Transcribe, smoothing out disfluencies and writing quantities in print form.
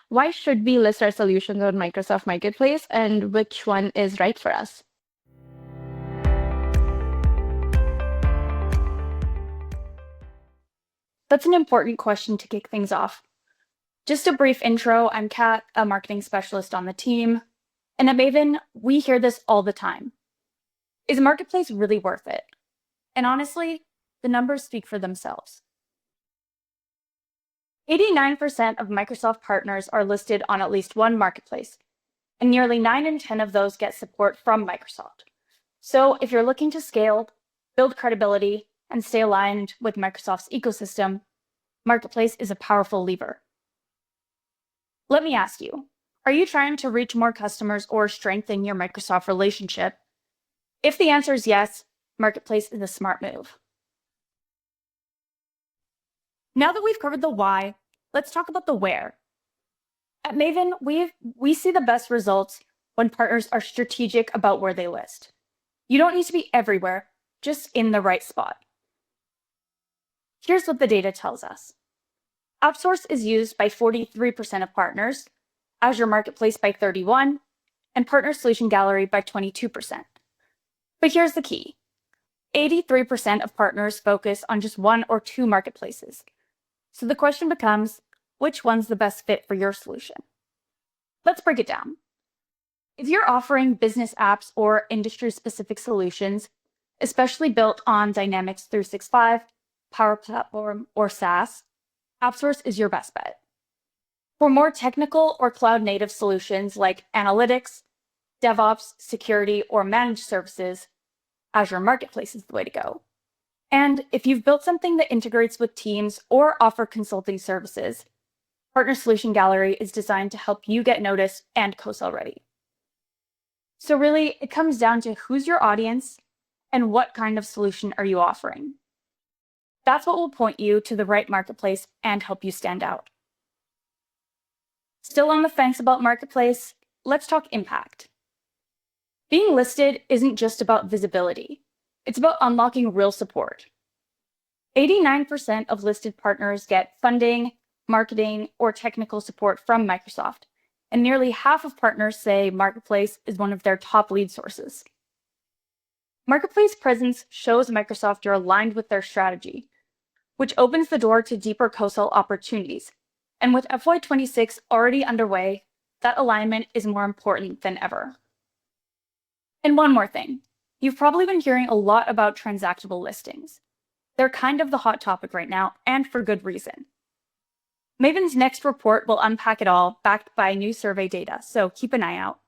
Why should we list our solutions on Microsoft Marketplace and which one is right for us? That's an important question to kick things off. Just a brief intro, I'm Kat, a marketing specialist on the team. And at Maven, we hear this all the time. Is Marketplace really worth it? And honestly, the numbers speak for themselves. 89% of Microsoft partners are listed on at least one marketplace, and nearly 9 in 10 of those get support from Microsoft. So if you're looking to scale, build credibility, and stay aligned with Microsoft's ecosystem, Marketplace is a powerful lever. Let me ask you, are you trying to reach more customers or strengthen your Microsoft relationship? If the answer is yes, Marketplace is a smart move. Now that we've covered the why, let's talk about the where. At Maven, we see the best results when partners are strategic about where they list. You don't need to be everywhere, just in the right spot. Here's what the data tells us. AppSource is used by 43% of partners, Azure Marketplace by 31%, and Partner Solution Gallery by 22%. But here's the key. 83% of partners focus on just one or two marketplaces. So the question becomes, which one's the best fit for your solution? Let's break it down. If you're offering business apps or industry-specific solutions, especially built on Dynamics 365, Power Platform, or SaaS, AppSource is your best bet. For more technical or cloud-native solutions like analytics, DevOps, security, or managed services, Azure Marketplace is the way to go. And if you've built something that integrates with teams or offer consulting services, Partner Solution Gallery is designed to help you get noticed and co-sell ready. So really, it comes down to who's your audience and what kind of solution are you offering. That's what will point you to the right marketplace and help you stand out. Still on the fence about Marketplace? Let's talk impact. Being listed isn't just about visibility. It's about unlocking real support. 89% of listed partners get funding, marketing, or technical support from Microsoft, and nearly half of partners say Marketplace is one of their top lead sources. Marketplace presence shows Microsoft you're aligned with their strategy, which opens the door to deeper co-sell opportunities. And with FY26 already underway, that alignment is more important than ever. And one more thing. You've probably been hearing a lot about transactable listings. They're kind of the hot topic right now, and for good reason. Maven's next report will unpack it all, backed by new survey data, so keep an eye out.